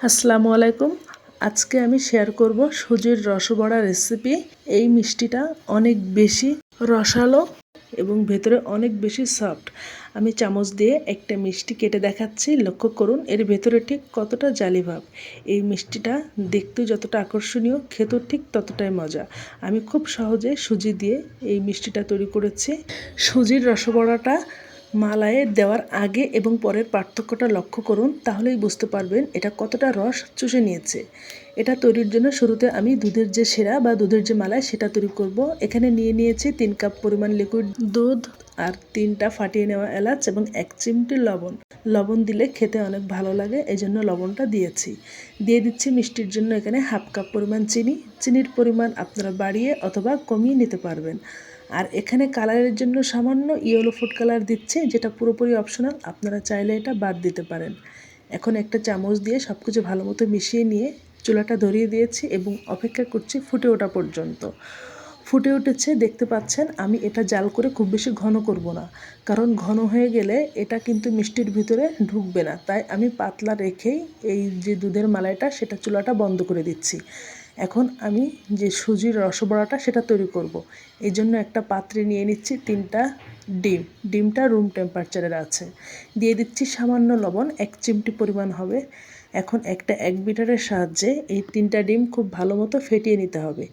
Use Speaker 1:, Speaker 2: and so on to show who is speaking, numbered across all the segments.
Speaker 1: আসসালামু আলাইকুম। আজকে আমি শেয়ার করব সুজির রসবড়া রেসিপি। এই মিষ্টিটা অনেক বেশি রসালো এবং ভেতরে অনেক বেশি সফট। আমি চামচ দিয়ে একটা মিষ্টি কেটে দেখাচ্ছি, লক্ষ্য করুন এর ভেতরে ঠিক কতটা জালি ভাব। এই মিষ্টিটা দেখতে যতটা আকর্ষণীয়, খেতেও ঠিক ততটাই মজা। আমি খুব সহজে সুজি দিয়ে এই মিষ্টিটা তৈরি করেছি। সুজির রসবড়াটা মালাইয়ে দেওয়ার আগে এবং পরের পার্থক্যটা লক্ষ্য করুন, তাহলেই বুঝতে পারবেন এটা কতটা রস চুষে নিয়েছে। এটা তৈরির জন্য শুরুতে আমি দুধের যে সেরা বা দুধের যে মালাই সেটা তৈরি করব। এখানে নিয়ে নিয়েছি 3 কাপ পরিমাণ লিকুইড দুধ আর 3টা ফাটিয়ে নেওয়া এলাচ এবং 1 চিমটি লবণ। লবণ দিলে খেতে অনেক ভালো লাগে, এই জন্য লবণটা দিয়েছি। দিয়ে দিচ্ছি মিষ্টির জন্য এখানে 1/2 কাপ পরিমাণ চিনি। চিনির পরিমাণ আপনারা বাড়িয়ে অথবা কমিয়ে নিতে পারবেন। আর এখানে কালারের জন্য সামান্য ইয়েলো ফুড কালার দিচ্ছি, যেটা পুরোপুরি অপশনাল, আপনারা চাইলে এটা বাদ দিতে পারেন। এখন একটা চামচ দিয়ে সব কিছু ভালো মতো মিশিয়ে নিয়ে চুলাটা ধরিয়ে দিয়েছি এবং অপেক্ষা করছি ফুটে ওঠা পর্যন্ত। ফুটে উঠেছে, দেখতে পাচ্ছেন। আমি এটা জাল করে খুব বেশি ঘন করব না, কারণ ঘন হয়ে গেলে এটা কিন্তু মিষ্টির ভিতরে ঢুকবে না। তাই আমি পাতলা রেখেই এই যে দুধের মালাইটা সেটা চুলাটা বন্ধ করে দিচ্ছি। এখন আমি যে সুজির রসবড়াটা সেটা তৈরি করব। এই জন্য একটা পাত্রে নিয়ে নিচ্ছি 3টা ডিম। ডিমটা রুম টেম্পারেচারের আছে। দিয়ে দিচ্ছি সামান্য লবণ, 1 চিমটি পরিমাণ হবে। এখন একটা বিটারের সাহায্যে এই 3টা ডিম খুব ভালো মতো ফেটিয়ে নিতে হবে।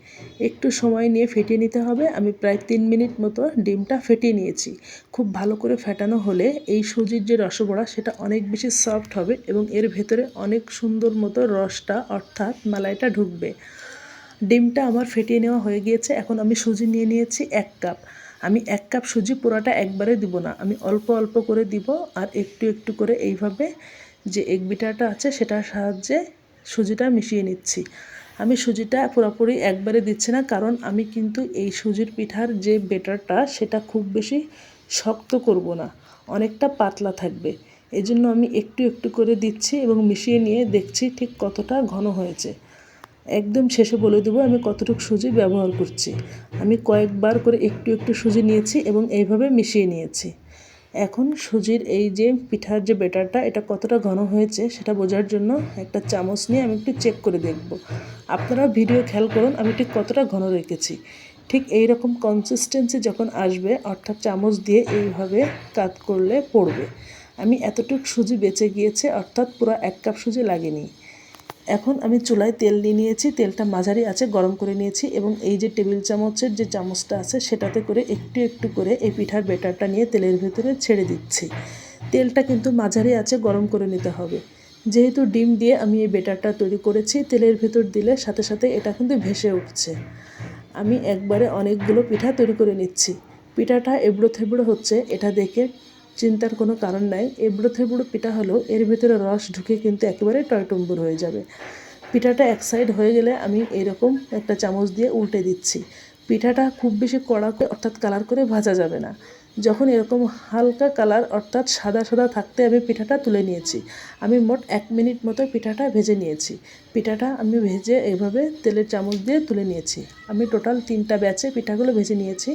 Speaker 1: একটু সময় নিয়ে ফেটিয়ে নিতে হবে। আমি প্রায় 3 মিনিট মতো ডিমটা ফেটিয়ে নিয়েছি। খুব ভালো করে ফেটানো হলে এই সুজির যে রসবড়া সেটা অনেক বেশি সফট হবে এবং এর ভেতরে অনেক সুন্দর মতো রসটা অর্থাৎ মালাইটা ঢুকবে। ডিমটা আমার ফেটিয়ে নেওয়া হয়ে গিয়েছে। এখন আমি সুজি নিয়ে নিয়েছি 1 কাপ। আমি 1 কাপ সুজি পুরোটা একবারে দিব না, আমি অল্প অল্প করে দিব আর একটু একটু করে এইভাবে যে এগ বিটারটা আছে সেটার সাহায্যে সুজিটা মিশিয়ে নিচ্ছি। আমি সুজিটা পুরোপুরি একবারে দিচ্ছি না, কারণ আমি কিন্তু এই সুজির পিঠার যে বেটারটা সেটা খুব বেশি শক্ত করব না, অনেকটা পাতলা থাকবে। এই জন্য আমি একটু একটু করে দিচ্ছি এবং মিশিয়ে নিয়ে দেখছি ঠিক কতটা ঘন হয়েছে। একদম শেষে বলে দেবো আমি কতটুকু সুজি ব্যবহার করছি। আমি কয়েকবার করে একটু একটু সুজি নিয়েছি এবং এইভাবে মিশিয়ে নিয়েছি। এখন সুজির এই যে পিঠার যে ব্যাটারটা এটা কতটা ঘন হয়েছে সেটা বোঝার জন্য একটা চামচ নিয়ে আমি একটু চেক করে দেখব। আপনারা ভিডিও খেয়াল করুন আমি ঠিক কতটা ঘন রেখেছি। ঠিক এই রকম কনসিস্টেন্সি যখন আসবে, অর্থাৎ চামচ দিয়ে এইভাবে কাত করলে পড়বে। আমি এতটুকু সুজি বেঁচে গিয়েছে, অর্থাৎ পুরো 1 কাপ সুজি লাগেনি। এখন আমি চুলায় তেল নিয়ে নিয়েছি, তেলটা মাঝারি আছে গরম করে নিয়েছি এবং এই যে টেবিল চামচের যে চামচটা আছে সেটাতে করে একটু একটু করে এই পিঠার ব্যাটারটা নিয়ে তেলের ভেতরে ছেড়ে দিচ্ছি। তেলটা কিন্তু মাঝারি আছে গরম করে নিতে হবে। যেহেতু ডিম দিয়ে আমি এই ব্যাটারটা তৈরি করেছি, তেলের ভেতর দিলে সাথে সাথে এটা কিন্তু ভেসে উঠছে। আমি একবারে অনেকগুলো পিঠা তৈরি করে নিচ্ছি। পিঠাটা এবড়ো থেবড়ো হচ্ছে, এটা দেখে চিন্তার কোনো কারণ নাই। এবড়ো থেবড়ো পিঠা হলেও এর ভিতরে রস ঢুকে কিন্তু একেবারে টয়টম্বুর হয়ে যাবে। পিঠাটা এক সাইড হয়ে গেলে আমি এরকম একটা চামচ দিয়ে উল্টে দিচ্ছি। পিঠাটা খুব বেশি কড়া করে অর্থাৎ কালার করে ভাজা যাবে না। যখন এরকম হালকা কালার অর্থাৎ সাদা সাদা থাকতে আমি পিঠাটা তুলে নিয়েছি। আমি মোট 1 মিনিট মতো পিঠাটা ভেজে নিয়েছি। পিঠাটা আমি ভেজে এইভাবে তেলের চামচ দিয়ে তুলে নিয়েছি। আমি টোটাল 3টা ব্যাচে পিঠাগুলো ভেজে নিয়েছি।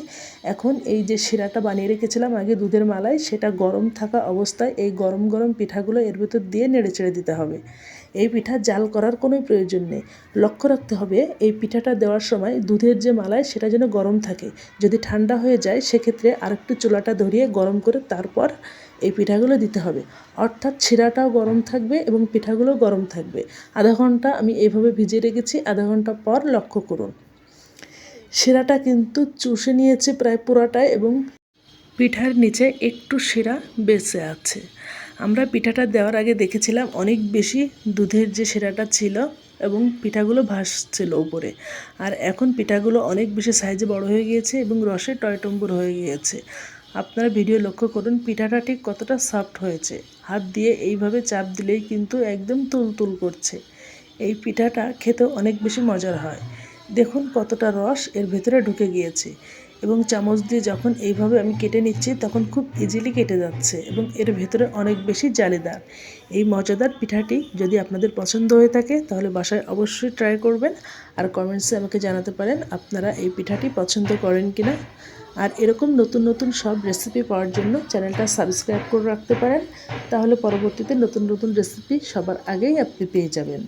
Speaker 1: এখন এই যে শিরাটা বানিয়ে রেখেছিলাম আগে দুধের মালাই, সেটা গরম থাকা অবস্থায় এই গরম গরম পিঠাগুলো এর ভেতর দিয়ে নেড়ে চেড়ে দিতে হবে। এই পিঠা জাল করার কোনো প্রয়োজন নেই। লক্ষ্য রাখতে হবে এই পিঠাটা দেওয়ার সময় দুধের যে মালাই সেটা যেন গরম থাকে। যদি ঠান্ডা হয়ে যায় সেক্ষেত্রে আরেকটু চুলাটা ধরিয়ে গরম করে তারপর এই পিঠাগুলো দিতে হবে। অর্থাৎ শিরাটাও গরম থাকবে এবং পিঠাগুলো গরম থাকবে। আধা ঘন্টা আমি এইভাবে ভিজিয়ে রেখেছি। আধা ঘন্টা পর লক্ষ্য করুন শিরাটা কিন্তু চুষে নিয়েছে প্রায় পুরাটাই এবং পিঠার নিচে একটু শিরা বেঁচে আছে। আমরা পিঠাটা দেওয়ার আগে দেখেছিলাম অনেক বেশি দুধের যে শিরাটা ছিল এবং পিঠাগুলো ভাসছিল উপরে। আর এখন পিঠাগুলো অনেক বেশি সাইজে বড় হয়ে গিয়েছে এবং রসে টয়টম্বুর হয়ে গিয়েছে। আপনারা ভিডিও লক্ষ্য করুন পিঠাটা ঠিক কতটা সফট হয়েছে। হাত দিয়ে এইভাবে চাপ দিলেই কিন্তু একদম তুলতুল করছে। এই পিঠাটা খেতে অনেক বেশি মজার হয়। দেখুন কতটা রস এর ভেতরে ঢুকে গিয়েছে এবং চামচ দিয়ে যখন এইভাবে আমি কেটে নিচ্ছি তখন খুব ইজিলি কেটে যাচ্ছে এবং এর ভেতরে অনেক বেশি জালিদার। এই মজাদার পিঠাটি যদি আপনাদের পছন্দ হয়ে থাকে তাহলে বাসায় অবশ্যই ট্রাই করবেন আর কমেন্টসে আমাকে জানাতে পারেন আপনারা এই পিঠাটি পছন্দ করেন কিনা। আর এরকম নতুন নতুন সব রেসিপি পাওয়ার জন্য চ্যানেলটা সাবস্ক্রাইব করে রাখতে পারেন, তাহলে পরবর্তীতে নতুন নতুন রেসিপি সবার আগেই আপনি পেয়ে যাবেন।